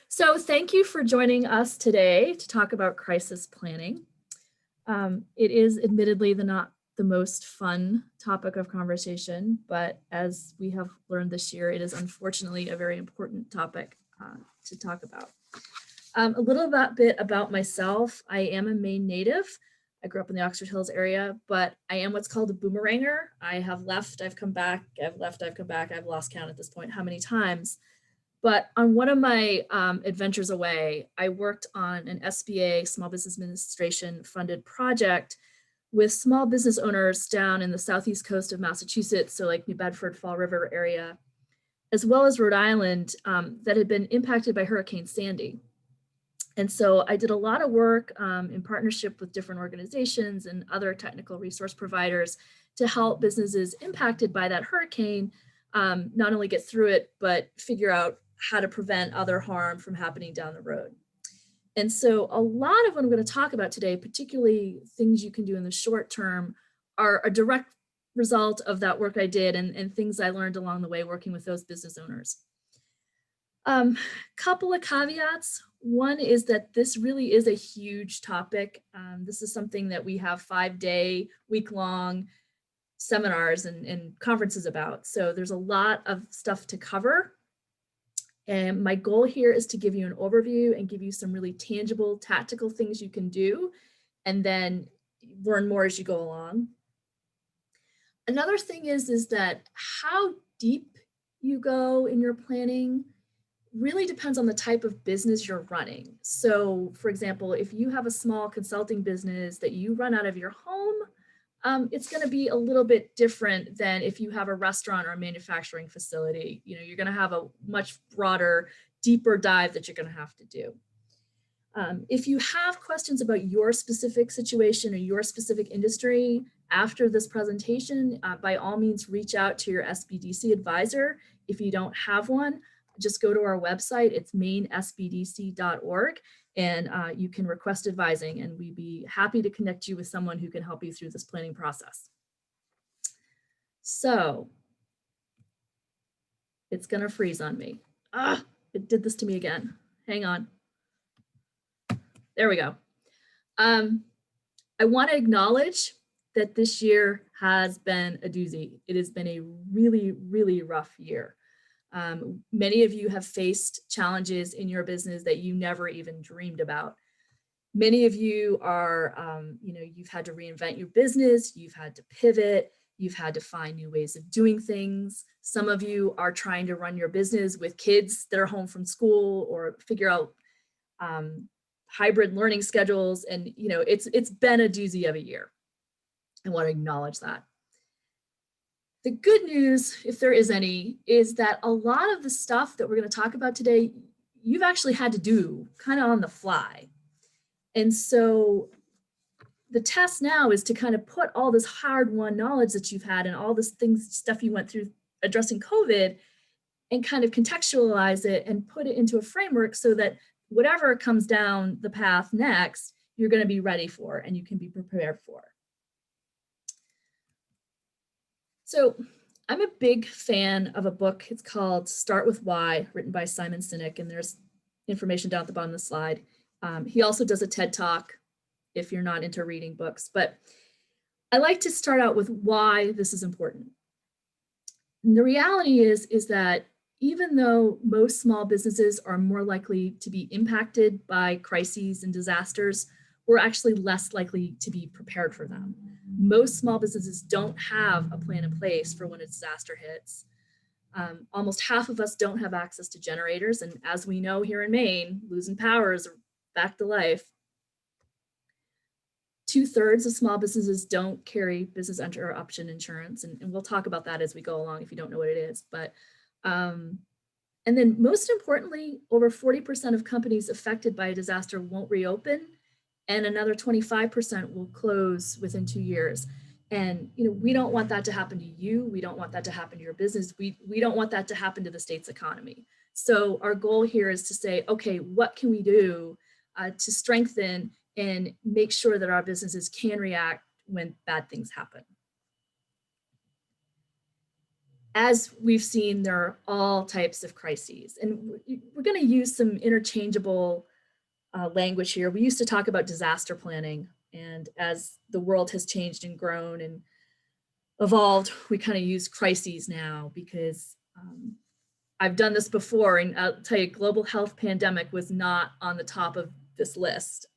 So thank you for joining us today to talk about crisis planning. It is admittedly not the most fun topic of conversation, but as we have learned this year, it is unfortunately a very important topic to talk about. A little bit about myself. I am a Maine native. I grew up in the Oxford Hills area, but I am what's called a boomeranger. I have left, I've come back, I've left, I've come back. I've lost count at this point how many times. But on one of my adventures away, I worked on an SBA, Small Business Administration funded project with small business owners down in the southeast coast of Massachusetts, so like New Bedford, Fall River area, as well as Rhode Island, that had been impacted by Hurricane Sandy. And so I did a lot of work in partnership with different organizations and other technical resource providers to help businesses impacted by that hurricane not only get through it, but figure out how to prevent other harm from happening down the road. And so a lot of what I'm going to talk about today, particularly things you can do in the short term, are a direct result of that work I did and things I learned along the way working with those business owners. Couple of caveats. One is that this really is a huge topic. This is something that we have 5-day, week-long seminars and conferences about. So there's a lot of stuff to cover. And my goal here is to give you an overview and give you some really tangible, tactical things you can do, and then learn more as you go along. Another thing is that how deep you go in your planning really depends on the type of business you're running. So for example, if you have a small consulting business that you run out of your home, it's going to be a little bit different than if you have a restaurant or a manufacturing facility. You know, you're going to have a much broader, deeper dive that you're going to have to do. If you have questions about your specific situation or your specific industry after this presentation, by all means, reach out to your SBDC advisor. If you don't have one, just go to our website. It's mainesbdc.org, and you can request advising, and we'd be happy to connect you with someone who can help you through this planning process. So it's gonna freeze on me. It did this to me again. Hang on. There we go. I want to acknowledge that this year has been a doozy. It has been a really, really rough year. Many of you have faced challenges in your business that you never even dreamed about. Many of you are, you've had to reinvent your business, you've had to pivot, you've had to find new ways of doing things. Some of you are trying to run your business with kids that are home from school or figure out hybrid learning schedules. And, it's been a doozy of a year. I want to acknowledge that. The good news, if there is any, is that a lot of the stuff that we're going to talk about today, you've actually had to do kind of on the fly. And so the test now is to kind of put all this hard-won knowledge that you've had and all this stuff you went through addressing COVID and kind of contextualize it and put it into a framework so that whatever comes down the path next, you're going to be ready for and you can be prepared for. So I'm a big fan of a book. It's called Start With Why, written by Simon Sinek, and there's information down at the bottom of the slide. He also does a TED Talk if you're not into reading books, but I like to start out with why this is important. And the reality is that even though most small businesses are more likely to be impacted by crises and disasters, we're actually less likely to be prepared for them. Most small businesses don't have a plan in place for when a disaster hits. Almost half of us don't have access to generators. And as we know here in Maine, losing power is back to life. 2/3 of small businesses don't carry business interruption insurance. And we'll talk about that as we go along if you don't know what it is. But and then most importantly, over 40% of companies affected by a disaster won't reopen, and another 25% will close within 2 years. And we don't want that to happen to you. We don't want that to happen to your business. We don't want that to happen to the state's economy. So our goal here is to say, okay, what can we do to strengthen and make sure that our businesses can react when bad things happen? as we've seen, there are all types of crises, and we're going to use some interchangeable language here. We used to talk about disaster planning, and as the world has changed and grown and evolved, we kind of use crises now because I've done this before, and I'll tell you, global health pandemic was not on the top of this list.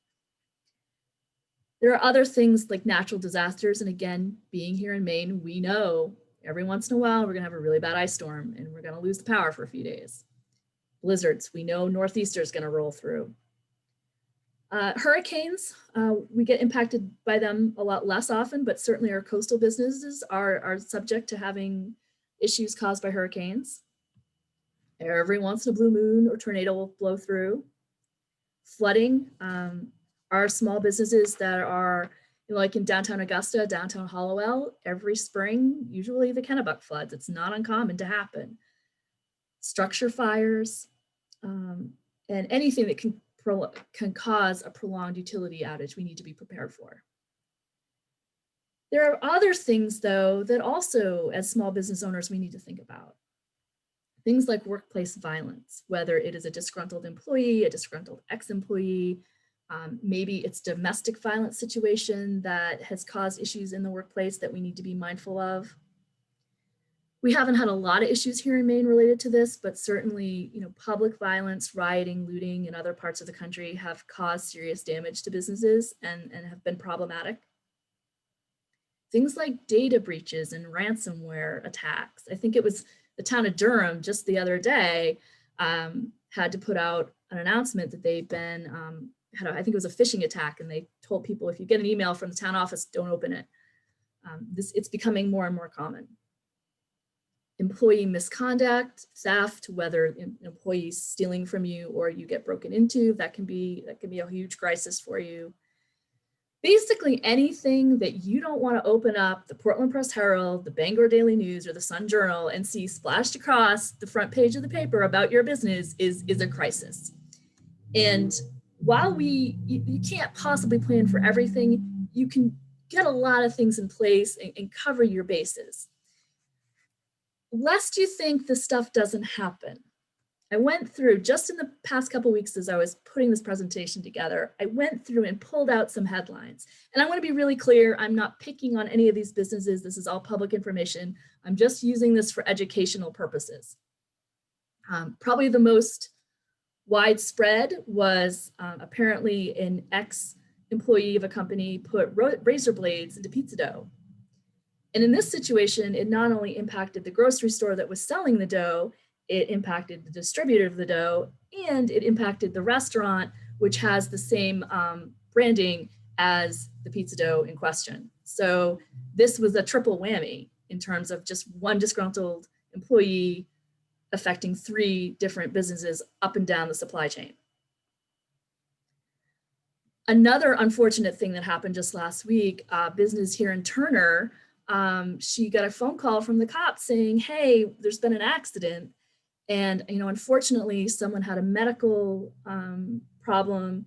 There are other things like natural disasters, and again, being here in Maine, we know every once in a while we're going to have a really bad ice storm and we're going to lose the power for a few days. Blizzards, we know northeaster is going to roll through. Hurricanes, we get impacted by them a lot less often, but certainly our coastal businesses are subject to having issues caused by hurricanes. Every once in a blue moon or tornado will blow through. Flooding, our small businesses that are, you know, like in downtown Augusta, downtown Hollowell, every spring, usually the Kennebuck floods. It's not uncommon to happen. Structure fires, and anything that can cause a prolonged utility outage, we need to be prepared for. There are other things, though, that also, as small business owners, we need to think about. Things like workplace violence, whether it is a disgruntled employee, a disgruntled ex-employee, maybe it's domestic violence situation that has caused issues in the workplace that we need to be mindful of. We haven't had a lot of issues here in Maine related to this, but certainly, you know, public violence, rioting, looting in other parts of the country have caused serious damage to businesses and have been problematic. Things like data breaches and ransomware attacks. I think it was the town of Durham just the other day had to put out an announcement that they've been, I think it was a phishing attack, and they told people, if you get an email from the town office, don't open it. It's becoming more and more common. Employee misconduct, theft, whether an employee stealing from you or you get broken into, that can be a huge crisis for you. Basically anything that you don't want to open up the Portland Press Herald, the Bangor Daily News, or the Sun Journal and see splashed across the front page of the paper about your business is a crisis. And while you can't possibly plan for everything, you can get a lot of things in place and cover your bases. Lest you think this stuff doesn't happen, I went through, just in the past couple of weeks as I was putting this presentation together, I went through and pulled out some headlines. And I want to be really clear, I'm not picking on any of these businesses. This is all public information. I'm just using this for educational purposes. Probably the most widespread was apparently an ex-employee of a company put razor blades into pizza dough. And in this situation, it not only impacted the grocery store that was selling the dough, it impacted the distributor of the dough, and it impacted the restaurant, which has the same branding as the pizza dough in question. So this was a triple whammy in terms of just one disgruntled employee affecting 3 different businesses up and down the supply chain. Another unfortunate thing that happened just last week, business here in Turner, she got a phone call from the cops saying, hey, there's been an accident. And, you know, unfortunately, someone had a medical problem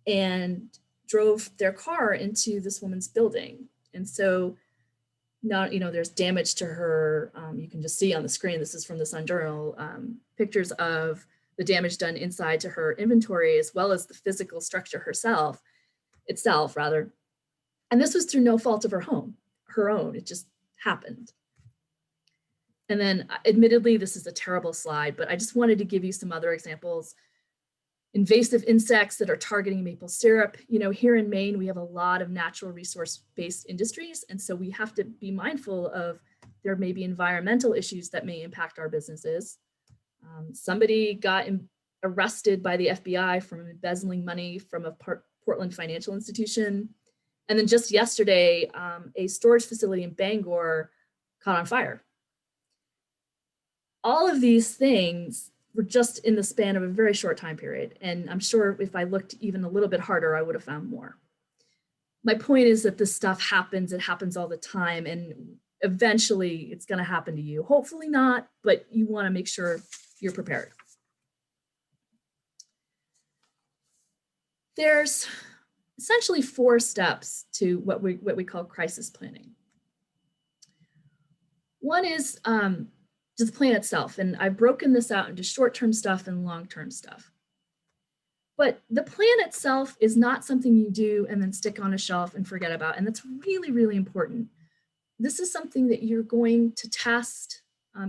and drove their car into this woman's building. And so now, you know, there's damage to her. You can just see on the screen, this is from the Sun Journal, pictures of the damage done inside to her inventory, as well as the physical structure itself rather. And this was through no fault of her own, it just happened. And then admittedly, this is a terrible slide, but I just wanted to give you some other examples. Invasive insects that are targeting maple syrup. You know, here in Maine, we have a lot of natural resource-based industries. And so we have to be mindful of there may be environmental issues that may impact our businesses. Somebody got arrested by the FBI from embezzling money from a Portland financial institution. And then just yesterday, a storage facility in Bangor caught on fire. All of these things were just in the span of a very short time period. And I'm sure if I looked even a little bit harder, I would have found more. My point is that this stuff happens, it happens all the time, and eventually it's going to happen to you. Hopefully not, but you want to make sure you're prepared. There's essentially 4 steps to what we call crisis planning. One is just the plan itself. And I've broken this out into short-term stuff and long-term stuff. But the plan itself is not something you do and then stick on a shelf and forget about. And that's really, really important. This is something that you're going to test.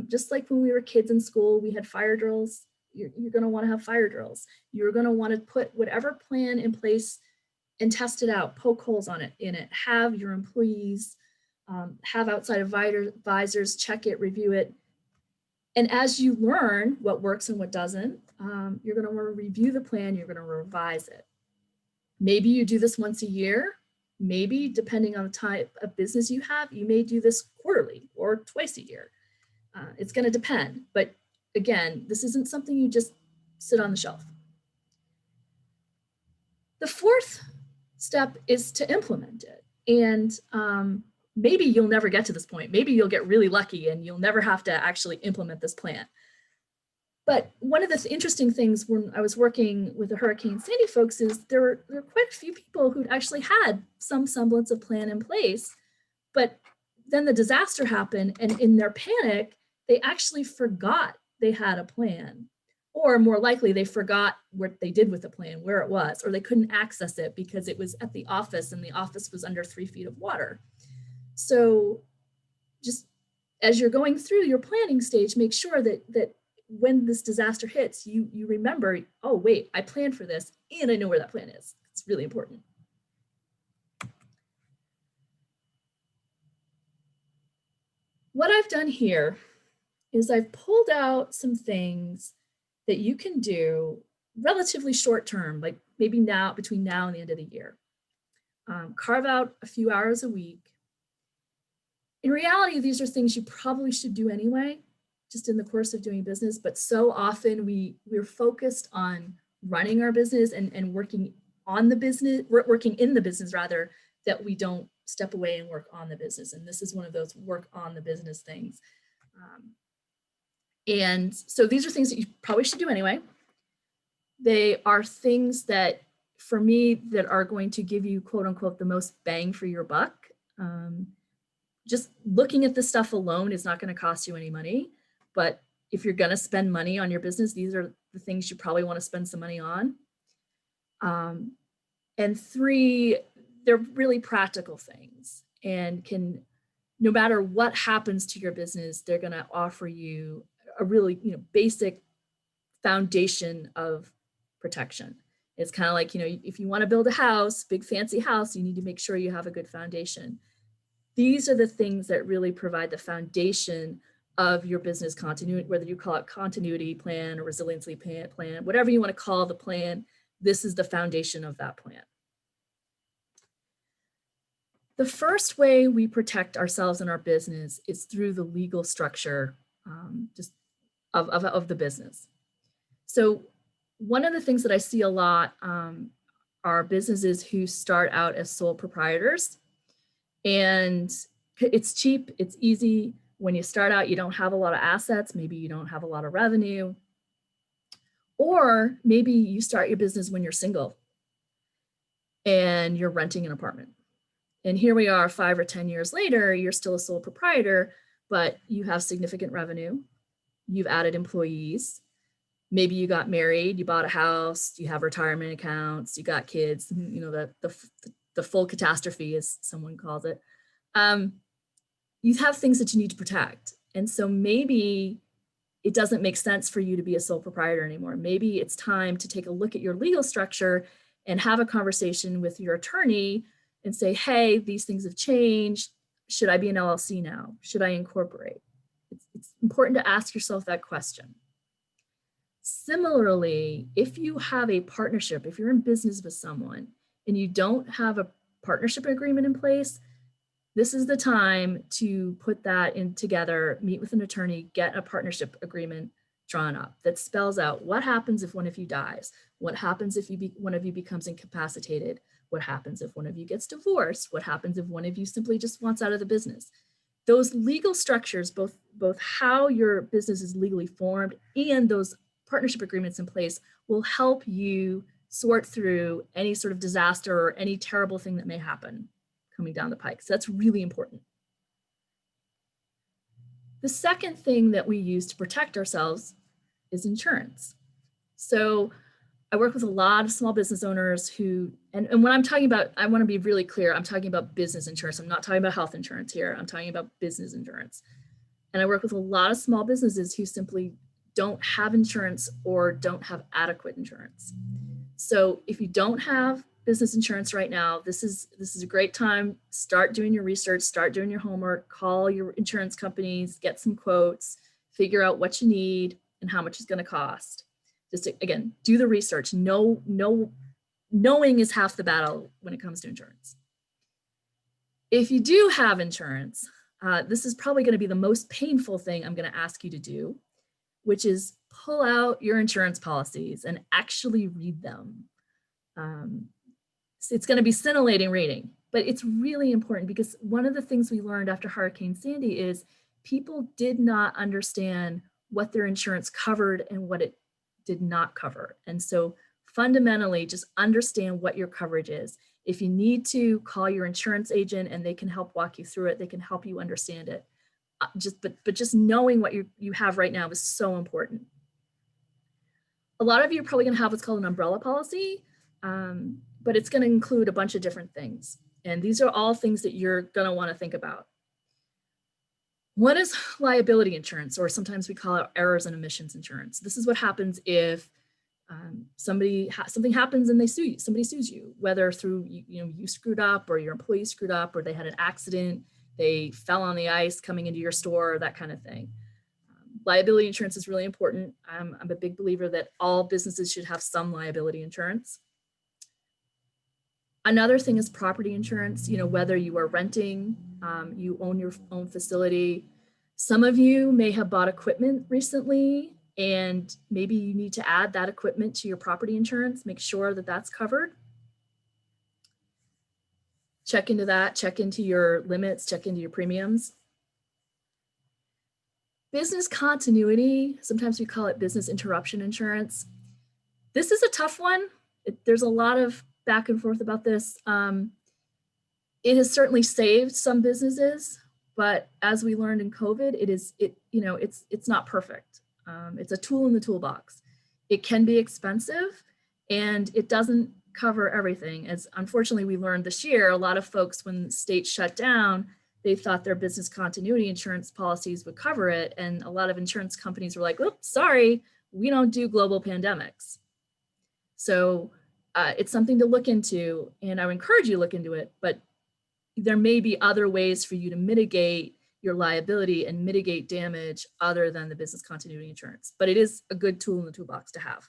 Just like when we were kids in school, we had fire drills. You're going to want to have fire drills. You're going to want to put whatever plan in place and test it out, poke holes in it, have your employees, have outside advisors check it, review it. And as you learn what works and what doesn't, you're going to want to review the plan, you're going to revise it. Maybe you do this once a year. Maybe, depending on the type of business you have, you may do this quarterly or twice a year. It's going to depend. But again, this isn't something you just sit on the shelf. The fourth step is to implement it. And maybe you'll never get to this point. Maybe you'll get really lucky and you'll never have to actually implement this plan. But one of the interesting things when I was working with the Hurricane Sandy folks is there were quite a few people who'd actually had some semblance of plan in place, but then the disaster happened, and in their panic, they actually forgot they had a plan. Or more likely, they forgot what they did with the plan, where it was, or they couldn't access it because it was at the office and the office was under 3 feet of water. So just as you're going through your planning stage, make sure that when this disaster hits, you remember, oh, wait, I planned for this and I know where that plan is. It's really important. What I've done here is I've pulled out some things that you can do relatively short term, like maybe now, between now and the end of the year. Carve out a few hours a week. In reality, these are things you probably should do anyway, just in the course of doing business, but so often we're focused on running our business and working on the business, working in the business rather, that we don't step away and work on the business. And this is one of those work on the business things. And so these are things that you probably should do anyway. They are things that, for me, that are going to give you, quote unquote, the most bang for your buck. Just looking at this stuff alone is not going to cost you any money. But if you're going to spend money on your business, these are the things you probably want to spend some money on. And 3, they're really practical things and can, no matter what happens to your business, they're going to offer you a really, basic foundation of protection. It's kind of like, if you want to build a house, big fancy house, you need to make sure you have a good foundation. These are the things that really provide the foundation of your business continuity, whether you call it continuity plan or resiliency plan, whatever you want to call the plan, this is the foundation of that plan. The first way we protect ourselves and our business is through the legal structure just of the business. So one of the things that I see a lot are businesses who start out as sole proprietors, and it's cheap, it's easy. When you start out, you don't have a lot of assets, maybe you don't have a lot of revenue, or maybe you start your business when you're single and you're renting an apartment. And here we are 5 or 10 years later, you're still a sole proprietor, but you have significant revenue, you've added employees, maybe you got married, you bought a house, you have retirement accounts, you got kids, the full catastrophe, as someone calls it. You have things that you need to protect. And so maybe it doesn't make sense for you to be a sole proprietor anymore. Maybe it's time to take a look at your legal structure and have a conversation with your attorney and say, hey, these things have changed. Should I be an LLC now? Should I incorporate? It's important to ask yourself that question. Similarly, if you have a partnership, if you're in business with someone and you don't have a partnership agreement in place, this is the time to put that in together, meet with an attorney, get a partnership agreement drawn up that spells out what happens if one of you dies, what happens if one of you becomes incapacitated, what happens if one of you gets divorced, what happens if one of you simply just wants out of the business. Those legal structures, both how your business is legally formed and those partnership agreements in place, will help you sort through any sort of disaster or any terrible thing that may happen coming down the pike. So that's really important. The second thing that we use to protect ourselves is insurance. So I work with a lot of small business owners who, and when I'm talking about, I want to be really clear, I'm talking about business insurance. I'm not talking about health insurance here. I'm talking about business insurance. And I work with a lot of small businesses who simply don't have insurance or don't have adequate insurance. So if you don't have business insurance right now, this is a great time. Start doing your research, start doing your homework, call your insurance companies, get some quotes, figure out what you need and how much it's going to cost. Just again, do the research. Knowing is half the battle when it comes to insurance. If you do have insurance, this is probably going to be the most painful thing I'm going to ask you to do, which is pull out your insurance policies and actually read them. So it's going to be scintillating reading, but it's really important because one of the things we learned after Hurricane Sandy is people did not understand what their insurance covered and what it did not cover. And so fundamentally, just understand what your coverage is. If you need to, call your insurance agent and they can help walk you through it. They can help you understand it. But just knowing what you have right now is so important. A lot of you are probably going to have what's called an umbrella policy, but it's going to include a bunch of different things. And these are all things that you're going to want to think about. What is liability insurance, or sometimes we call it errors and omissions insurance? This is what happens if something happens and they sue you. Somebody sues you, whether through you screwed up, or your employee screwed up, or they had an accident, they fell on the ice coming into your store, that kind of thing. Liability insurance is really important. I'm a big believer that all businesses should have some liability insurance. Another thing is property insurance. Whether you are renting, you own your own facility. Some of you may have bought equipment recently, and maybe you need to add that equipment to your property insurance. Make sure that that's covered. Check into that, check into your limits, check into your premiums. Business continuity, sometimes we call it business interruption insurance. This is a tough one. There's a lot of back and forth about this. It has certainly saved some businesses, but as we learned in COVID, it's not perfect. It's a tool in the toolbox. It can be expensive, and it doesn't cover everything. As unfortunately we learned this year, a lot of folks, when states shut down, they thought their business continuity insurance policies would cover it. And a lot of insurance companies were like, oops, sorry, we don't do global pandemics. So it's something to look into, and I would encourage you to look into it, but there may be other ways for you to mitigate your liability and mitigate damage other than the business continuity insurance. But it is a good tool in the toolbox to have.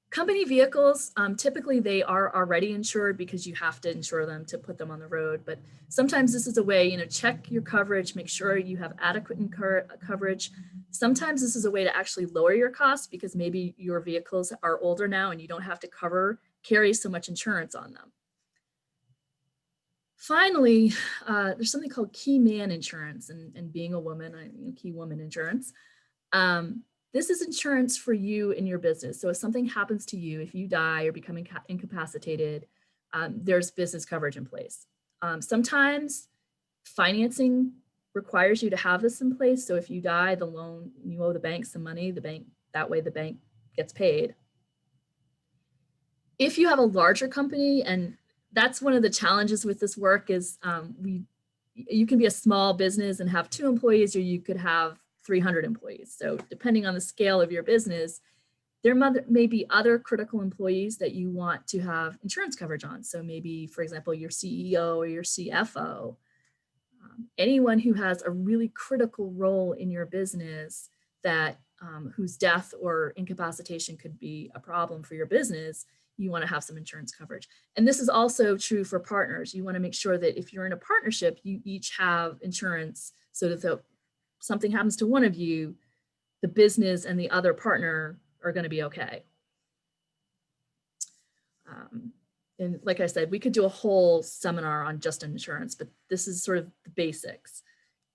Company vehicles, typically they are already insured because you have to insure them to put them on the road. But sometimes this is a way, check your coverage, make sure you have adequate coverage. Sometimes this is a way to actually lower your costs because maybe your vehicles are older now and you don't have to carry so much insurance on them. Finally, there's something called key man insurance, and being a woman, key woman insurance. This is insurance for you in your business. So if something happens to you, if you die or become incapacitated, there's business coverage in place. Sometimes financing requires you to have this in place. So if you die, the loan, you owe the bank some money, that way the bank gets paid. If you have a larger company, and that's one of the challenges with this work is you can be a small business and have 2 employees, or you could have 300 employees. So depending on the scale of your business, there may be other critical employees that you want to have insurance coverage on. So maybe, for example, your CEO or your CFO, anyone who has a really critical role in your business that whose death or incapacitation could be a problem for your business, you want to have some insurance coverage. And this is also true for partners. You want to make sure that if you're in a partnership, you each have insurance so that if something happens to one of you, the business and the other partner are going to be okay. And like I said, we could do a whole seminar on just insurance, but this is sort of the basics.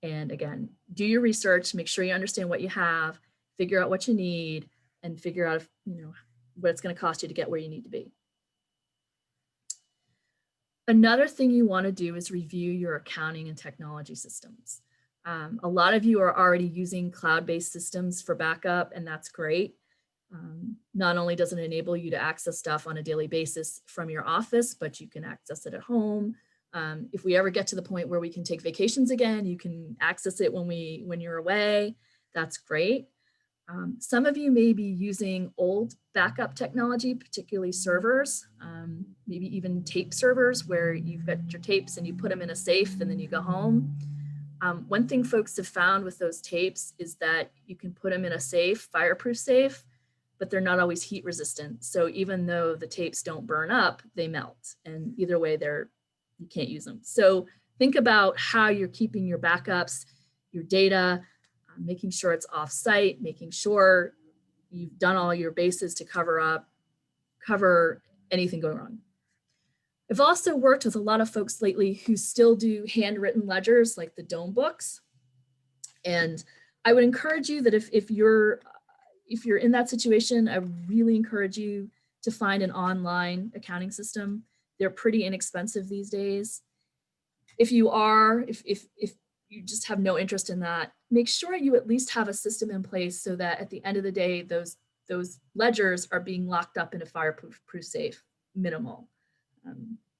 And again, do your research, make sure you understand what you have, figure out what you need, and figure out if, what it's going to cost you to get where you need to be. Another thing you want to do is review your accounting and technology systems. A lot of you are already using cloud-based systems for backup, and that's great. Not only does it enable you to access stuff on a daily basis from your office, but you can access it at home. If we ever get to the point where we can take vacations again, you can access it when you're away. That's great. Some of you may be using old backup technology, particularly servers, maybe even tape servers where you've got your tapes and you put them in a safe and then you go home. One thing folks have found with those tapes is that you can put them in a safe, fireproof safe, but they're not always heat resistant. So even though the tapes don't burn up, they melt. And either way, you can't use them. So think about how you're keeping your backups, your data, making sure it's off-site, making sure you've done all your bases to cover anything going wrong. I've also worked with a lot of folks lately who still do handwritten ledgers like the Dome books. And I would encourage you that if you're in that situation, I really encourage you to find an online accounting system. They're pretty inexpensive these days. If you just have no interest in that, make sure you at least have a system in place so that at the end of the day, those ledgers are being locked up in a fireproof safe, minimal.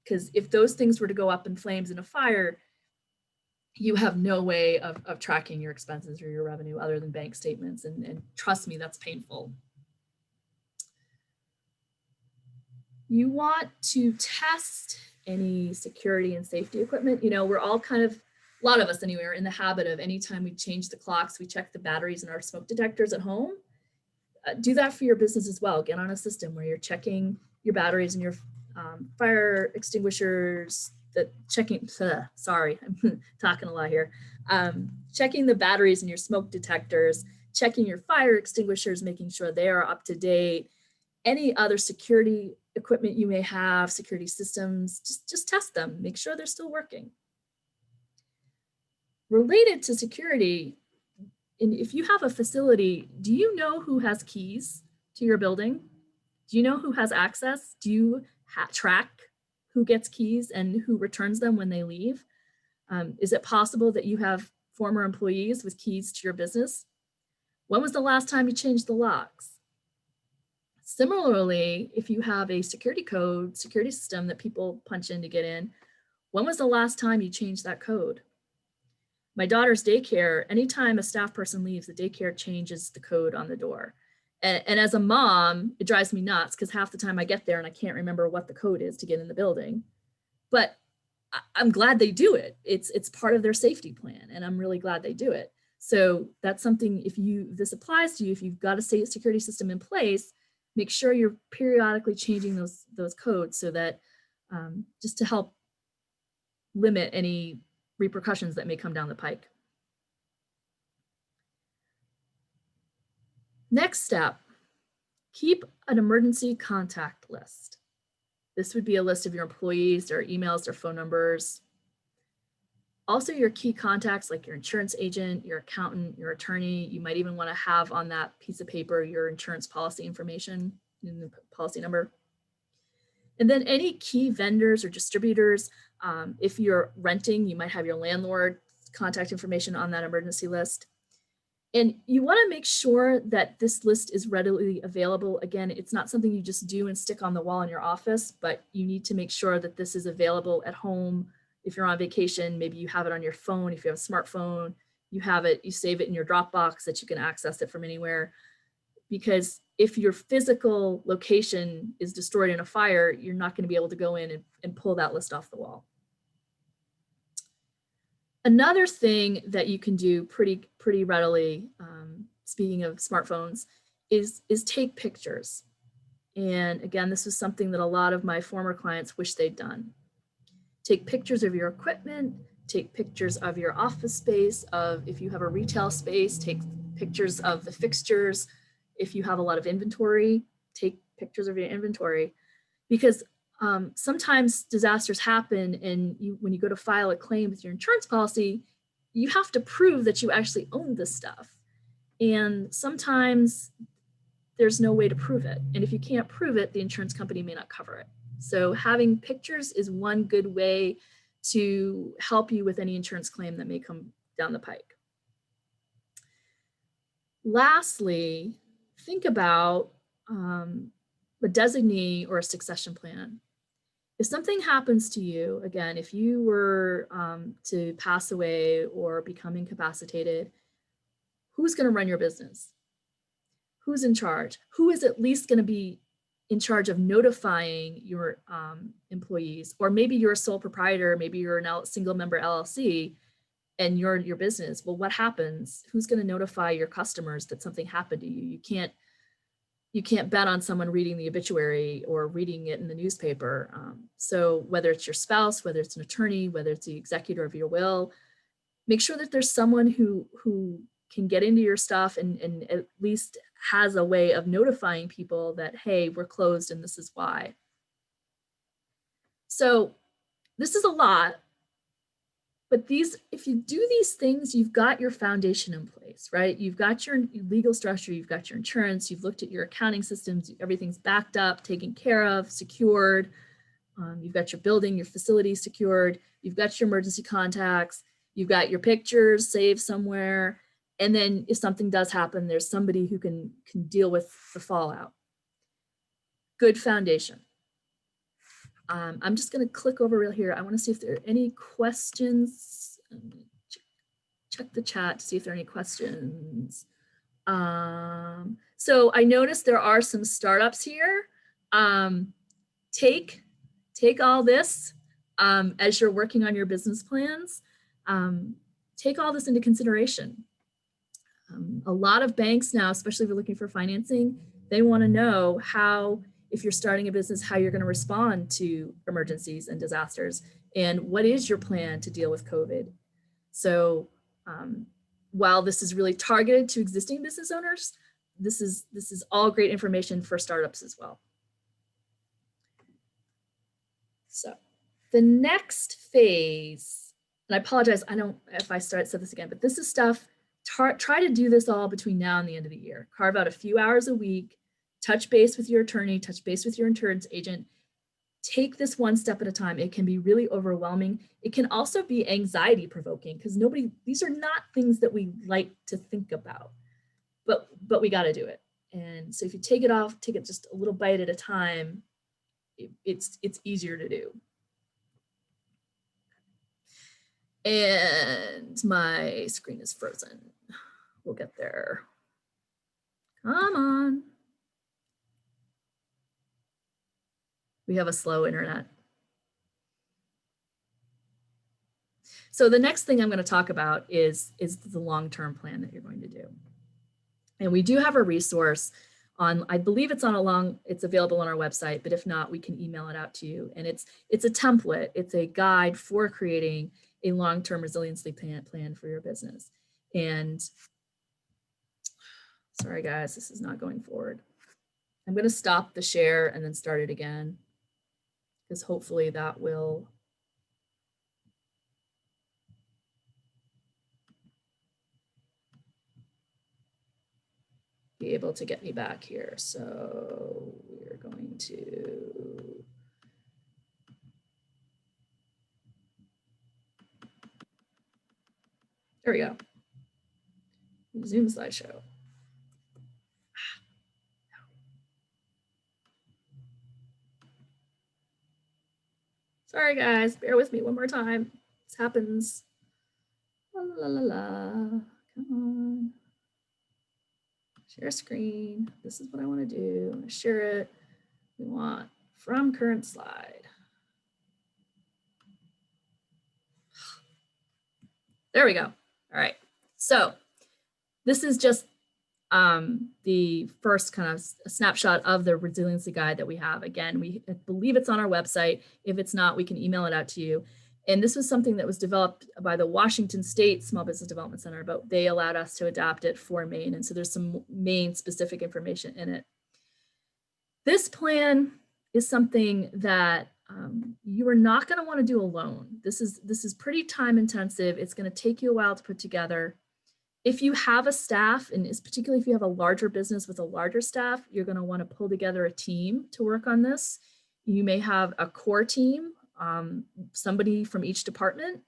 Because if those things were to go up in flames in a fire, you have no way of tracking your expenses or your revenue other than bank statements. And trust me, that's painful. You want to test any security and safety equipment. You know, we're all kind of, a lot of us anyway, are in the habit of anytime we change the clocks, we check the batteries in our smoke detectors at home. Do that for your business as well. Get on a system where you're checking your batteries and your fire extinguishers, sorry, I'm talking a lot here. Checking the batteries in your smoke detectors, checking your fire extinguishers, making sure they are up to date. Any other security equipment you may have, security systems, just test them, make sure they're still working. Related to security, and if you have a facility, do you know who has keys to your building? Do you know who has access? Do you track who gets keys and who returns them when they leave? Is it possible that you have former employees with keys to your business? When was the last time you changed the locks? Similarly, if you have a security system that people punch in to get in, when was the last time you changed that code? My daughter's daycare, anytime a staff person leaves, the daycare changes the code on the door. And as a mom, it drives me nuts because half the time I get there and I can't remember what the code is to get in the building. But I'm glad they do it. It's part of their safety plan, and I'm really glad they do it. So that's something, if this applies to you, if you've got a security system in place, make sure you're periodically changing those codes so that just to help limit any repercussions that may come down the pike. Next step, keep an emergency contact list. This would be a list of your employees, their emails, their phone numbers. Also your key contacts like your insurance agent, your accountant, your attorney. You might even want to have on that piece of paper your insurance policy information and the policy number. And then any key vendors or distributors. If you're renting, you might have your landlord contact information on that emergency list. And you want to make sure that this list is readily available. Again, it's not something you just do and stick on the wall in your office, but you need to make sure that this is available at home. If you're on vacation, maybe you have it on your phone. If you have a smartphone, you save it in your Dropbox that you can access it from anywhere. Because if your physical location is destroyed in a fire, you're not going to be able to go in and pull that list off the wall. Another thing that you can do pretty readily, speaking of smartphones, is take pictures. And again, this is something that a lot of my former clients wish they'd done. Take pictures of your equipment, take pictures of your office space, if you have a retail space, take pictures of the fixtures. If you have a lot of inventory, take pictures of your inventory, because sometimes disasters happen, and when you go to file a claim with your insurance policy, you have to prove that you actually own this stuff. And sometimes there's no way to prove it. And if you can't prove it, the insurance company may not cover it. So having pictures is one good way to help you with any insurance claim that may come down the pike. Lastly, think about a designee or a succession plan. If something happens to you, again, if you were to pass away or become incapacitated, who's going to run your business? Who's in charge? Who is at least going to be in charge of notifying your employees? Or maybe you're a sole proprietor, maybe you're a single member LLC and you're your business. Well, what happens? Who's going to notify your customers that something happened to you? You can't bet on someone reading the obituary or reading it in the newspaper. So whether it's your spouse, whether it's an attorney, whether it's the executor of your will, make sure that there's someone who can get into your stuff and at least has a way of notifying people that, hey, we're closed and this is why. So this is a lot, but if you do these things, you've got your foundation in place, right? You've got your legal structure, you've got your insurance, you've looked at your accounting systems, everything's backed up, taken care of, secured. You've got your building, your facility secured, you've got your emergency contacts, you've got your pictures saved somewhere. And then if something does happen, there's somebody who can deal with the fallout. Good foundation. I'm just going to click over real here. I want to see if there are any questions. Check the chat to see if there are any questions. So I noticed there are some startups here. Take all this as you're working on your business plans. Take all this into consideration. A lot of banks now, especially if you're looking for financing, they want to know how, if you're starting a business, how you're going to respond to emergencies and disasters, and what is your plan to deal with COVID. So while this is really targeted to existing business owners, this is all great information for startups as well. So the next phase, and I apologize, I don't if I said this again, but this is stuff. Try to do this all between now and the end of the year. Carve out a few hours a week, touch base with your attorney, touch base with your insurance agent. Take this one step at a time. It can be really overwhelming. It can also be anxiety provoking because these are not things that we like to think about, but we got to do it. And so if you take it just a little bite at a time, it's easier to do. And my screen is frozen. We'll get there. Come on. We have a slow internet. So the next thing I'm going to talk about is the long-term plan that you're going to do. And we do have a resource on, I believe it's available on our website, but if not, we can email it out to you. And it's a template. It's a guide for creating a long-term resiliency plan for your business. And sorry guys, this is not going forward. I'm going to stop the share and then start it again, because hopefully that will be able to get me back here. So we're going to there we go. Zoom slideshow. Sorry guys, bear with me one more time. This happens. La la la la. Come on. Share screen. This is what I want to do. I'm going to share it. We want from current slide. There we go. All right. So this is just the first kind of a snapshot of the resiliency guide that we have. Again, I believe it's on our website. If it's not, we can email it out to you. And this was something that was developed by the Washington State Small Business Development Center, but they allowed us to adapt it for Maine. And so there's some Maine specific information in it. This plan is something that you are not going to want to do alone. This is pretty time intensive. It's going to take you a while to put together. If you have a staff, and particularly if you have a larger business with a larger staff, you're going to want to pull together a team to work on this. You may have a core team, somebody from each department,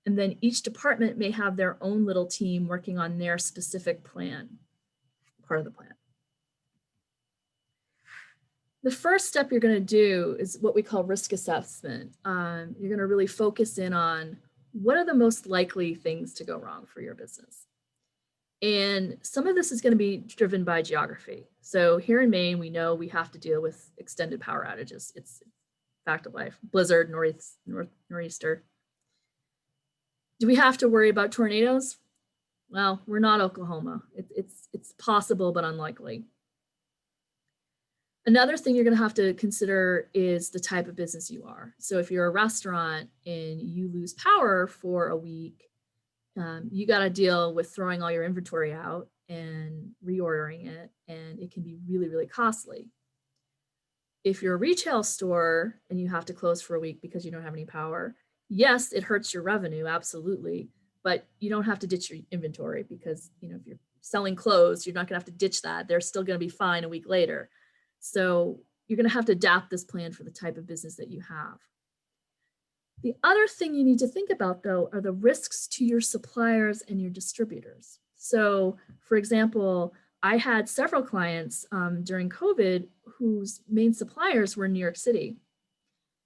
and then each department may have their own little team working on their specific plan. part of the plan. The first step you're going to do is what we call risk assessment. You're going to really focus in on what are the most likely things to go wrong for your business. And some of this is going to be driven by geography. So here in Maine, we know we have to deal with extended power outages. It's fact of life. Blizzard, nor'easter. Do we have to worry about tornadoes? Well, we're not Oklahoma. It's possible, but unlikely. Another thing you're going to have to consider is the type of business you are. So if you're a restaurant and you lose power for a week, you got to deal with throwing all your inventory out and reordering it, and it can be really, really costly. If you're a retail store and you have to close for a week because you don't have any power, yes, it hurts your revenue, absolutely, but you don't have to ditch your inventory because, you know, if you're selling clothes, you're not going to have to ditch that. They're still going to be fine a week later. So you're going to have to adapt this plan for the type of business that you have. The other thing you need to think about, though, are the risks to your suppliers and your distributors. So, for example, I had several clients during COVID whose main suppliers were in New York City.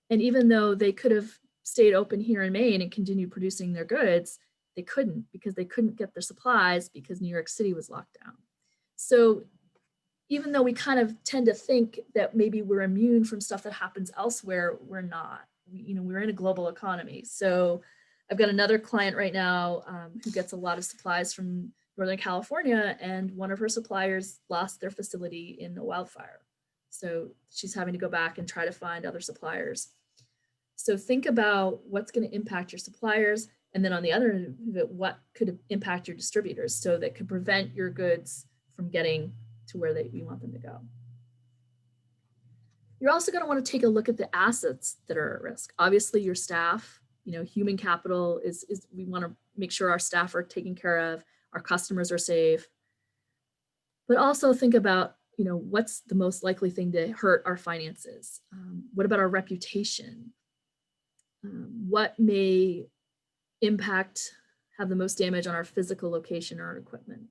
And even though they could have stayed open here in Maine and continued producing their goods, they couldn't because they couldn't get their supplies because New York City was locked down. So even though we kind of tend to think that maybe we're immune from stuff that happens elsewhere, we're not. We're in a global economy. So I've got another client right now who gets a lot of supplies from Northern California, and one of her suppliers lost their facility in a wildfire. So she's having to go back and try to find other suppliers. So think about what's going to impact your suppliers, and then on the other end of it, what could impact your distributors so that could prevent your goods from getting to where we want them to go. You're also going to want to take a look at the assets that are at risk. Obviously, your staff, human capital is we want to make sure our staff are taken care of, our customers are safe. But also think about, what's the most likely thing to hurt our finances? What about our reputation? What may have the most damage on our physical location or our equipment?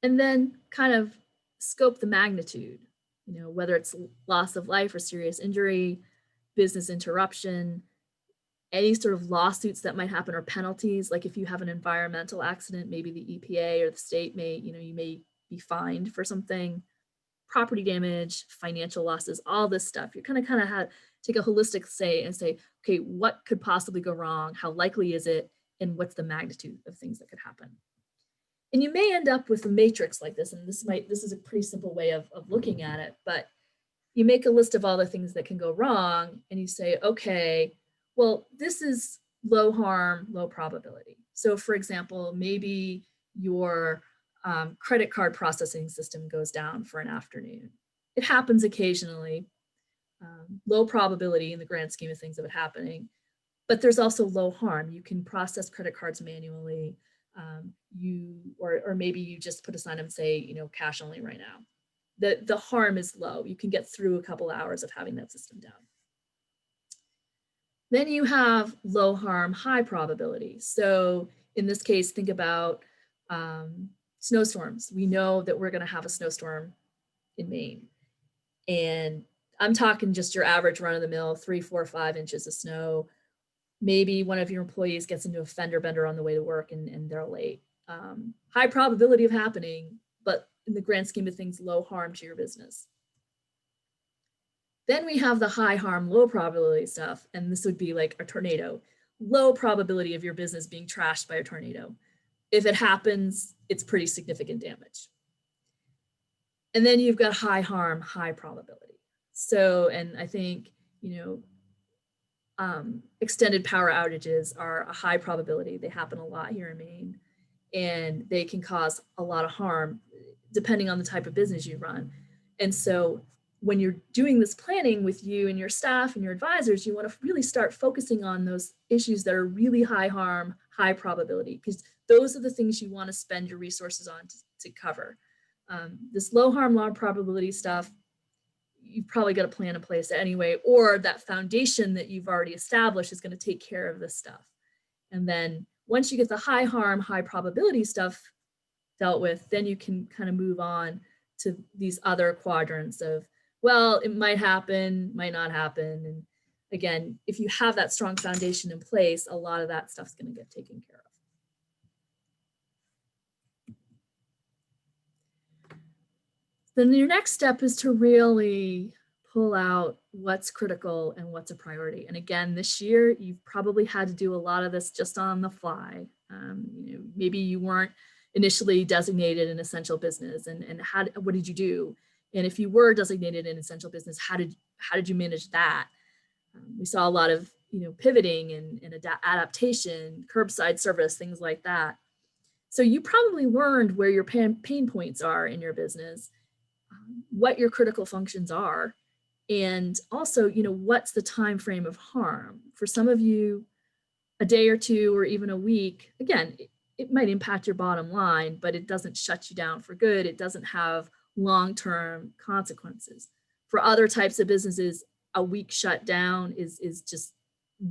And then kind of scope the magnitude, whether it's loss of life or serious injury, business interruption, any sort of lawsuits that might happen or penalties. Like if you have an environmental accident, maybe the EPA or the state may, you may be fined for something, property damage, financial losses, all this stuff. You're kind of take a holistic say, okay, what could possibly go wrong? How likely is it? And what's the magnitude of things that could happen? And you may end up with a matrix like this, and this is a pretty simple way of looking at it, but you make a list of all the things that can go wrong, and you say, okay, well, this is low harm, low probability. So for example, maybe your credit card processing system goes down for an afternoon. It happens occasionally, low probability in the grand scheme of things of it happening, but there's also low harm. You can process credit cards manually. Or maybe you just put a sign and say, cash only right now. The harm is low. You can get through a couple hours of having that system down. Then you have low harm, high probability. So in this case, think about snowstorms. We know that we're going to have a snowstorm in Maine. And I'm talking just your average run-of-the-mill, 3, 4, 5 inches of snow. Maybe one of your employees gets into a fender bender on the way to work and they're late. High probability of happening, but in the grand scheme of things, low harm to your business. Then we have the high harm, low probability stuff, and this would be like a tornado. Low probability of your business being trashed by a tornado. If it happens, it's pretty significant damage. And then you've got high harm, high probability. So, and I think, extended power outages are a high probability. They happen a lot here in Maine, and they can cause a lot of harm depending on the type of business you run. And so when you're doing this planning with you and your staff and your advisors, you want to really start focusing on those issues that are really high harm, high probability, because those are the things you want to spend your resources on to cover. This low harm, low probability stuff, you've probably got a plan in place anyway, or that foundation that you've already established is going to take care of this stuff. And then once you get the high harm, high probability stuff dealt with, then you can kind of move on to these other quadrants of, well, it might happen, might not happen. And again, if you have that strong foundation in place, a lot of that stuff's going to get taken care of. Then your next step is to really pull out what's critical and what's a priority. And again, this year, you've probably had to do a lot of this just on the fly. Maybe you weren't initially designated an essential business, and what did you do? And if you were designated an essential business, how did you manage that? We saw a lot of pivoting and adaptation, curbside service, things like that. So you probably learned where your pain points are in your business, what your critical functions are, and also what's the time frame of harm. For some of you, a day or two or even a week, again, it might impact your bottom line, but it doesn't shut you down for good. It doesn't have long-term consequences. For other types of businesses, a week shut down is just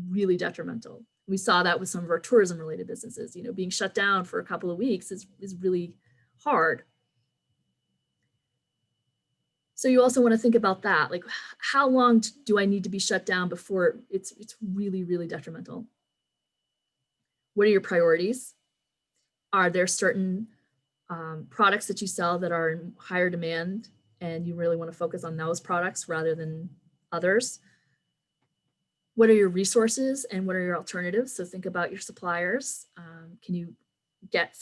really detrimental. We saw that with some of our tourism related businesses. Being shut down for a couple of weeks is really hard. So you also want to think about that, like how long do I need to be shut down before it's really, really detrimental? What are your priorities? Are there certain products that you sell that are in higher demand and you really want to focus on those products rather than others? What are your resources and what are your alternatives? So think about your suppliers. Can you get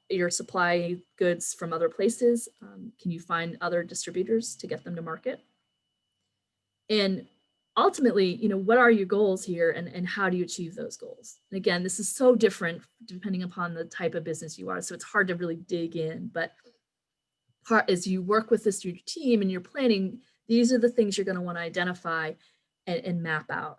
your supply goods from other places? Can you find other distributors to get them to market? And ultimately, what are your goals here and how do you achieve those goals? And again, this is so different depending upon the type of business you are. So it's hard to really dig in, but as you work with this team and you're planning, these are the things you're going to want to identify and map out.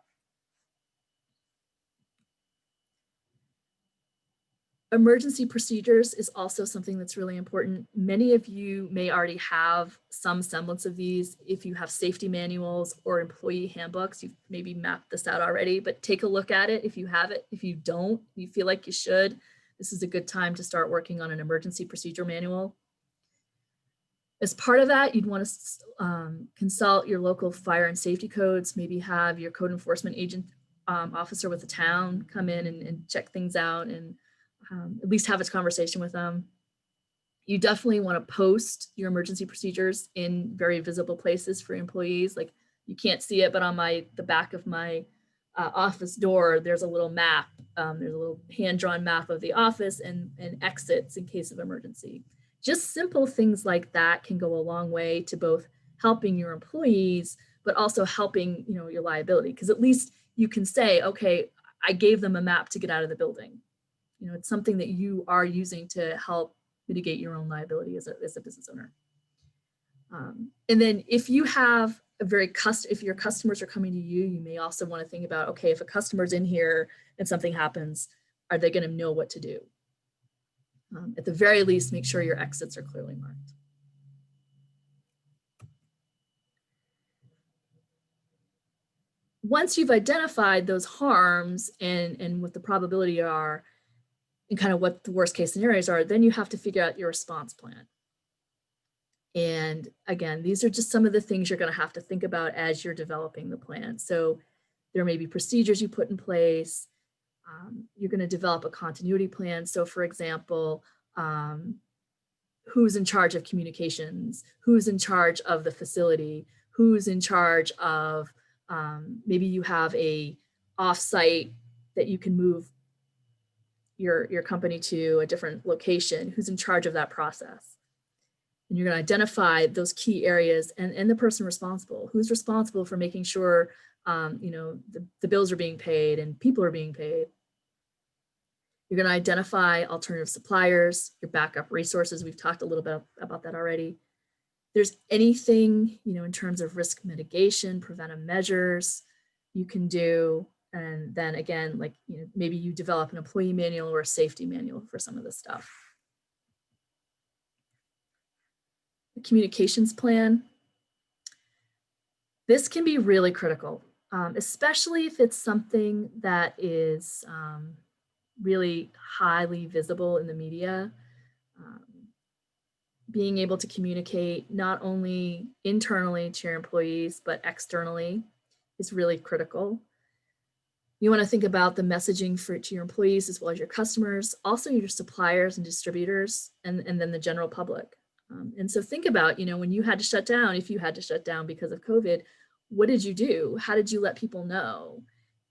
Emergency procedures is also something that's really important. Many of you may already have some semblance of these. If you have safety manuals or employee handbooks, you've maybe mapped this out already, but take a look at it if you have it. If you don't, you feel like you should, this is a good time to start working on an emergency procedure manual. As part of that, you'd want to consult your local fire and safety codes, maybe have your code enforcement agent officer with the town come in and check things out and at least have a conversation with them. You definitely want to post your emergency procedures in very visible places for employees. Like you can't see it, but on the back of my office door, there's a little map. There's a little hand-drawn map of the office and exits in case of emergency. Just simple things like that can go a long way to both helping your employees, but also helping your liability, because at least you can say, okay, I gave them a map to get out of the building. It's something that you are using to help mitigate your own liability as a business owner. And then if you have if your customers are coming to you, you may also want to think about, okay, if a customer's in here and something happens, are they going to know what to do? At the very least, make sure your exits are clearly marked. Once you've identified those harms and what the probability are, and kind of what the worst case scenarios are, then you have to figure out your response plan. And again, these are just some of the things you're going to have to think about as you're developing the plan. So there may be procedures you put in place. You're going to develop a continuity plan. So for example, who's in charge of communications? Who's in charge of the facility? Who's in charge of, maybe you have a offsite that you can move your company to a different location, who's in charge of that process. And you're going to identify those key areas and the person responsible, who's responsible for making sure the bills are being paid and people are being paid. You're going to identify alternative suppliers, your backup resources. We've talked a little bit about that already. If there's anything, in terms of risk mitigation, preventive measures you can do. And then again, like, maybe you develop an employee manual or a safety manual for some of this stuff. The communications plan. This can be really critical, especially if it's something that is really highly visible in the media. being able to communicate not only internally to your employees, but externally is really critical. You want to think about the messaging to your employees as well as your customers, also your suppliers and distributors, and then the general public. And so think about, when you had to shut down, if you had to shut down because of COVID, what did you do? How did you let people know?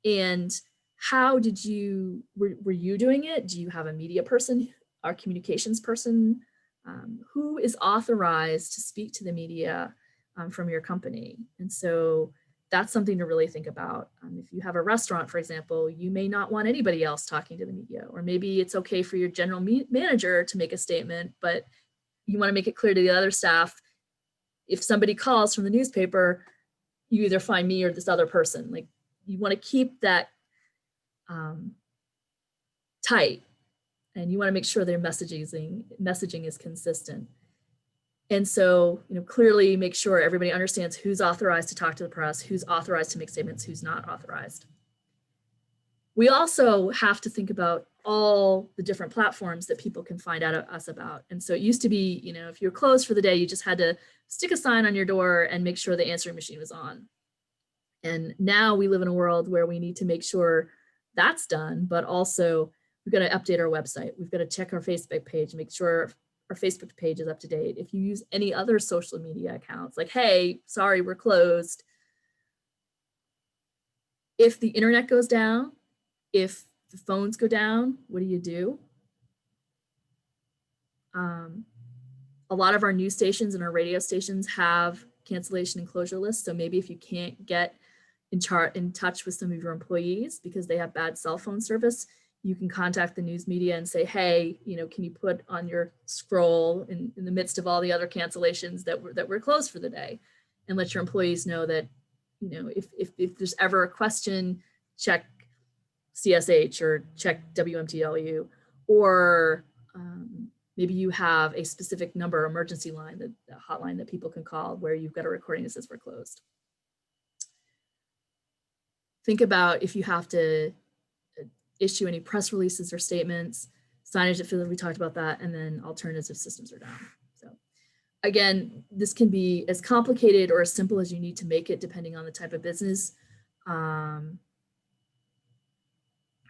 And how did you, were you doing it? Do you have a media person, or communications person? Who is authorized to speak to the media from your company? And so that's something to really think about. If you have a restaurant, for example, you may not want anybody else talking to the media, or maybe it's okay for your general manager to make a statement, but you want to make it clear to the other staff, if somebody calls from the newspaper, you either find me or this other person. Like, you want to keep that tight, and you want to make sure their messaging is consistent. And so, clearly make sure everybody understands who's authorized to talk to the press, who's authorized to make statements, who's not authorized. We also have to think about all the different platforms that people can find out us about. And so it used to be, if you're closed for the day, you just had to stick a sign on your door and make sure the answering machine was on. And now we live in a world where we need to make sure that's done, but also we've got to update our website. We've got to check our Facebook page, make sure our Facebook page is up to date. If you use any other social media accounts, like, hey, sorry, we're closed. If the internet goes down, if the phones go down, what do? A lot of our news stations and our radio stations have cancellation and closure lists. So maybe if you can't get in touch with some of your employees because they have bad cell phone service, you can contact the news media and say, hey, can you put on your scroll in the midst of all the other cancellations that we're closed for the day, and let your employees know that, if there's ever a question, check CSH or check WMTLU, or maybe you have a specific number emergency line, the hotline that people can call where you've got a recording that says we're closed. Think about if you have to issue any press releases or statements, signage that we talked about that, and then alternatives if systems are down. So again, this can be as complicated or as simple as you need to make it depending on the type of business.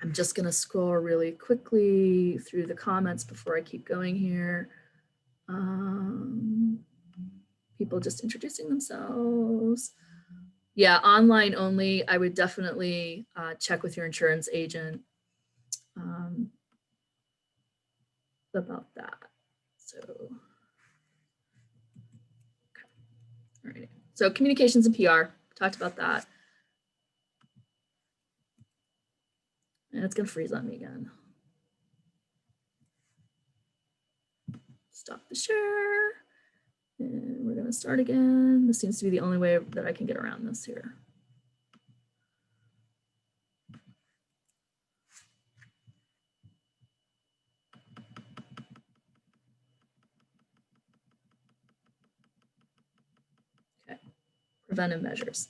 I'm just gonna scroll really quickly through the comments before I keep going here. People just introducing themselves. Yeah, online only. I would definitely check with your insurance agent about that. So, okay. All right. So communications and PR, talked about that. And it's gonna freeze on me again. Stop the share. And we're gonna start again. This seems to be the only way that I can get around this here. Okay, preventive measures.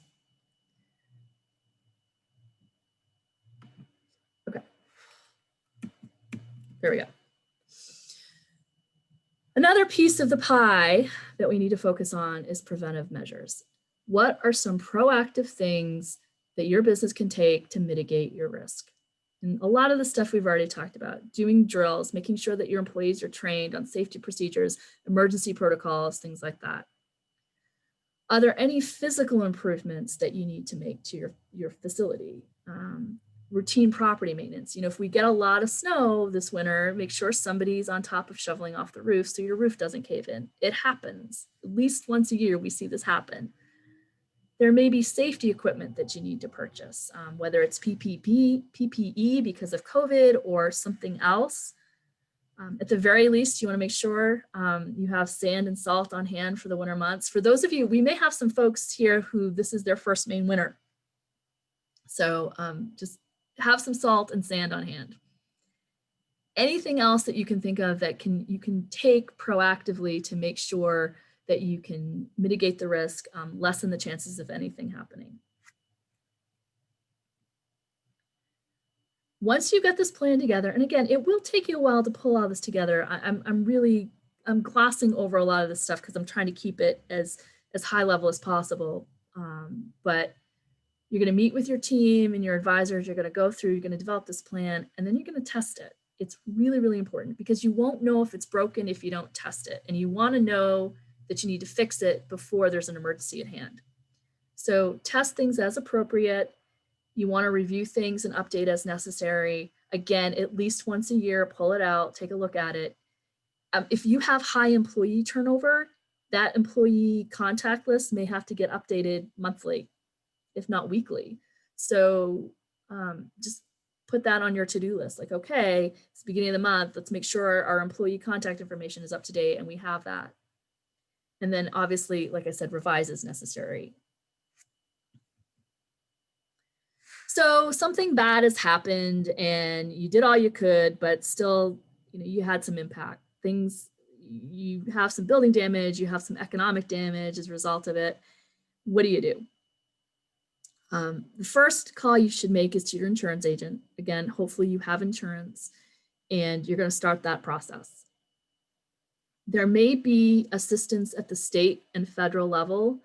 Okay, there we go. Another piece of the pie that we need to focus on is preventive measures. What are some proactive things that your business can take to mitigate your risk? And a lot of the stuff we've already talked about, doing drills, making sure that your employees are trained on safety procedures, emergency protocols, things like that. Are there any physical improvements that you need to make to your facility? Routine property maintenance. If we get a lot of snow this winter, make sure somebody's on top of shoveling off the roof so your roof doesn't cave in. It happens. At least once a year, we see this happen. There may be safety equipment that you need to purchase, whether it's PPE because of COVID or something else. At the very least, you want to make sure you have sand and salt on hand for the winter months. For those of you, we may have some folks here who this is their first Maine winter. So just have some salt and sand on hand. Anything else that you can think of that you can take proactively to make sure that you can mitigate the risk, lessen the chances of anything happening. Once you get this plan together, and again, it will take you a while to pull all this together. I'm I'm glossing over a lot of this stuff because I'm trying to keep it as high level as possible. But you're going to meet with your team and your advisors. You're going to go through, you're going to develop this plan, and then you're going to test it. It's really, really important because you won't know if it's broken if you don't test it. And you want to know that you need to fix it before there's an emergency at hand. So test things as appropriate. You want to review things and update as necessary. Again, at least once a year, pull it out, take a look at it. If you have high employee turnover, that employee contact list may have to get updated monthly, if not weekly. So just put that on your to-do list. Like, okay, it's the beginning of the month. Let's make sure our employee contact information is up to date and we have that. And then obviously, like I said, revise as necessary. So something bad has happened and you did all you could, but still, you had some impact. You have some building damage, you have some economic damage as a result of it. What do you do? The first call you should make is to your insurance agent. Again, hopefully you have insurance and you're going to start that process. There may be assistance at the state and federal level.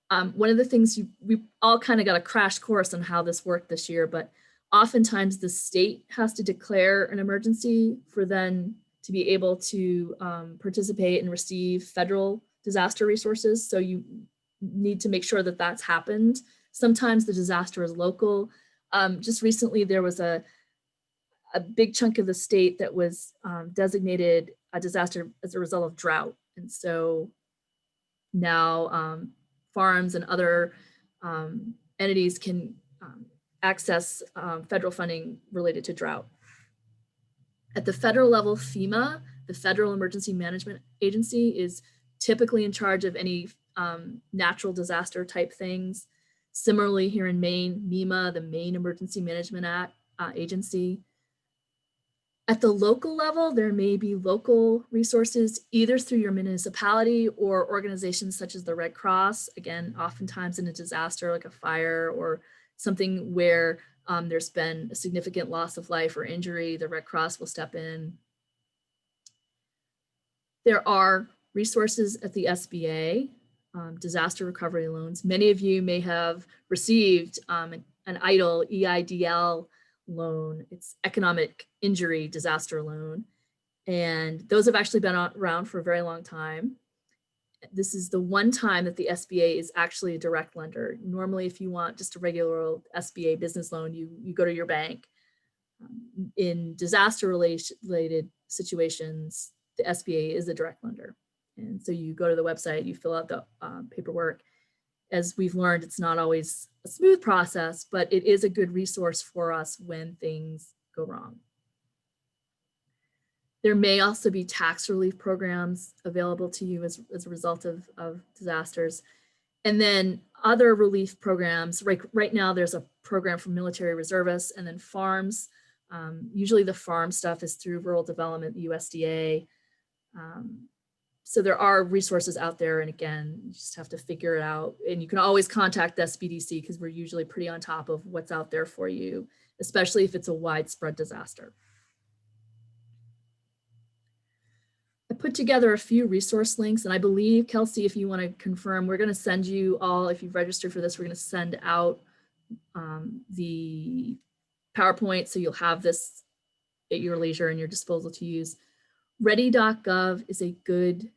One of the things we all kind of got a crash course on how this worked this year, but oftentimes the state has to declare an emergency for then to be able to participate and receive federal disaster resources. So you need to make sure that that's happened. Sometimes the disaster is local. Just recently, there was a big chunk of the state that was designated a disaster as a result of drought. And so now farms and other entities can access federal funding related to drought. At the federal level, FEMA, the Federal Emergency Management Agency, is typically in charge of any natural disaster type things. Similarly, here in Maine, MEMA, the Maine Emergency Management Agency. At the local level, there may be local resources either through your municipality or organizations such as the Red Cross. Again, oftentimes in a disaster like a fire or something where there's been a significant loss of life or injury, the Red Cross will step in. There are resources at the SBA, disaster recovery loans. Many of you may have received an EIDL loan. It's economic injury disaster loan. And those have actually been around for a very long time. This is the one time that the SBA is actually a direct lender. Normally, if you want just a regular old SBA business loan, you go to your bank. In disaster related situations, the SBA is a direct lender. And so you go to the website, you fill out the paperwork. As we've learned, it's not always a smooth process, but it is a good resource for us when things go wrong. There may also be tax relief programs available to you as a result of disasters. And then other relief programs, right now there's a program for military reservists and then farms. Usually the farm stuff is through rural development, USDA. So there are resources out there. And again, you just have to figure it out. And you can always contact the SBDC because we're usually pretty on top of what's out there for you, especially if it's a widespread disaster. I put together a few resource links, and I believe, Kelsey, if you want to confirm, we're going to send you all, if you've registered for this, we're going to send out the PowerPoint, so you'll have this at your leisure and your disposal to use. Ready.gov is a good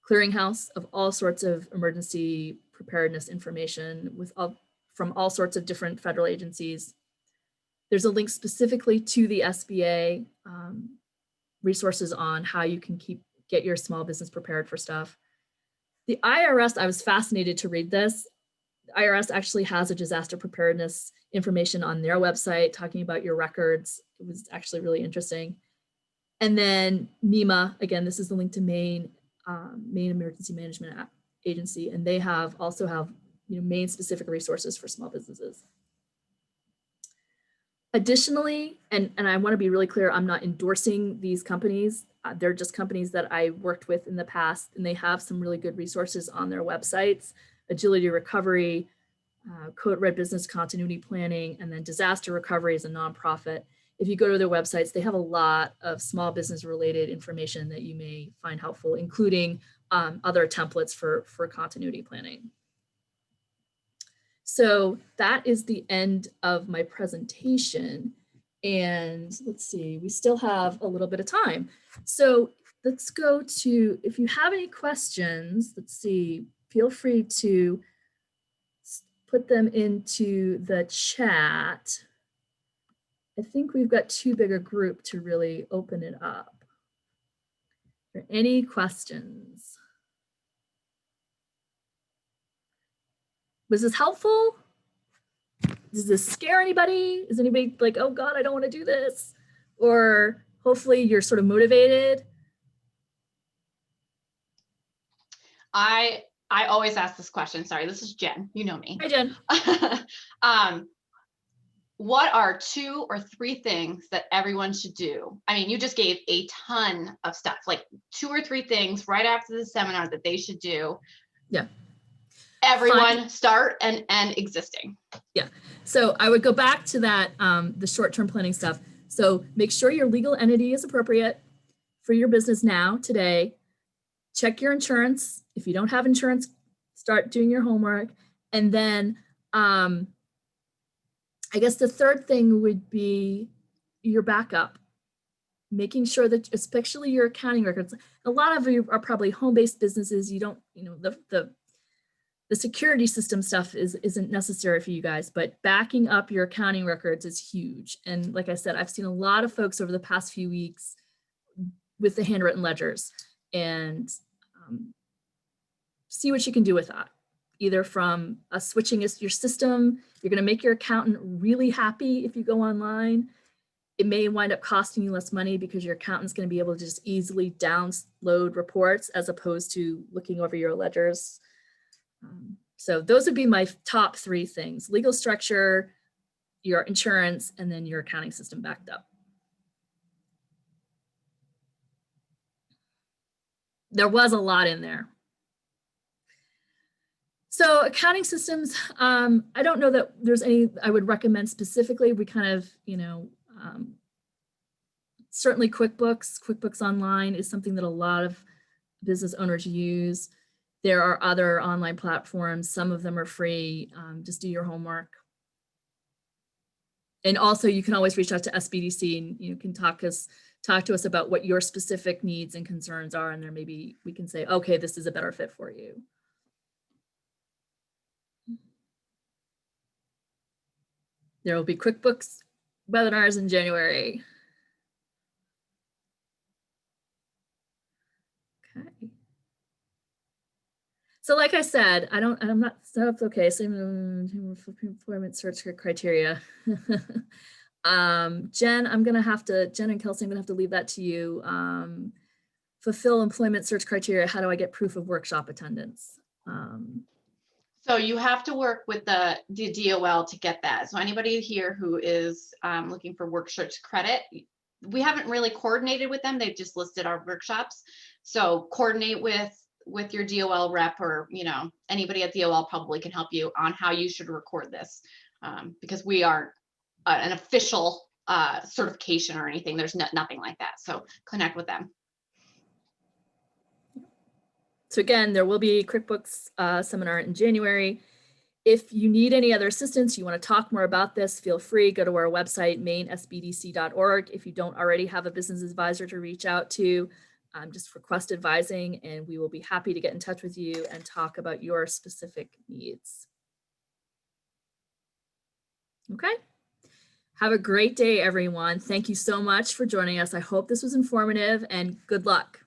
clearinghouse of all sorts of emergency preparedness information from all sorts of different federal agencies. There's a link specifically to the SBA resources on how you can get your small business prepared for stuff. The IRS, I was fascinated to read this. The IRS actually has a disaster preparedness information on their website talking about your records. It was actually really interesting. And then MEMA, again, this is the link to Maine Emergency Management Agency, and they also have Maine specific resources for small businesses. Additionally, and I want to be really clear, I'm not endorsing these companies. They're just companies that I worked with in the past, and they have some really good resources on their websites. Agility Recovery, Code Red Business Continuity Planning, and then Disaster Recovery is a nonprofit. if you go to their websites, they have a lot of small business related information that you may find helpful, including other templates for continuity planning. So that is the end of my presentation. And let's see, we still have a little bit of time. So let's go to, if you have any questions, let's see, feel free to put them into the chat. I think we've got too big a group to really open it up. Are there any questions? Was this helpful? Does this scare anybody? Is anybody like, oh God, I don't want to do this? Or hopefully you're sort of motivated. I always ask this question. Sorry, this is Jen. You know me. Hi, Jen. What are 2 or 3 things that everyone should do? I mean, you just gave a ton of stuff, like 2 or 3 things right after the seminar that they should do. Yeah. Everyone start and existing. Yeah. So I would go back to that, the short-term planning stuff. So make sure your legal entity is appropriate for your business now, today. Check your insurance. If you don't have insurance, start doing your homework. And then I guess the third thing would be your backup, making sure that, especially your accounting records, a lot of you are probably home-based businesses. You don't, you know, the security system stuff isn't necessary for you guys, but backing up your accounting records is huge. And like I said, I've seen a lot of folks over the past few weeks with the handwritten ledgers, and see what you can do with that. Either from switching your system, you're going to make your accountant really happy if you go online. It may wind up costing you less money because your accountant's going to be able to just easily download reports as opposed to looking over your ledgers. So those would be my top 3 things: legal structure, your insurance, and then your accounting system backed up. There was a lot in there. So accounting systems, I don't know that there's any I would recommend specifically. We kind of, you know, certainly QuickBooks Online is something that a lot of business owners use. There are other online platforms. Some of them are free. Just do your homework. And also you can always reach out to SBDC and you can talk to us about what your specific needs and concerns are. And there maybe we can say, okay, this is a better fit for you. There will be QuickBooks webinars in January. Okay. So like I said, I'm not set up, okay, so employment search criteria. Jen and Kelsey, I'm gonna have to leave that to you. Fulfill employment search criteria. How do I get proof of workshop attendance? So you have to work with the DOL to get that. So anybody here who is looking for work search credit, we haven't really coordinated with them. They've just listed our workshops. So coordinate with your DOL rep, or anybody at DOL probably can help you on how you should record this, because we aren't an official certification or anything. There's nothing like that. So connect with them. So again, there will be a QuickBooks seminar in January. If you need any other assistance, you want to talk more about this, feel free, go to our website, mainsbdc.org. If you don't already have a business advisor to reach out to, just request advising, and we will be happy to get in touch with you and talk about your specific needs. Okay. Have a great day, everyone. Thank you so much for joining us. I hope this was informative, and good luck.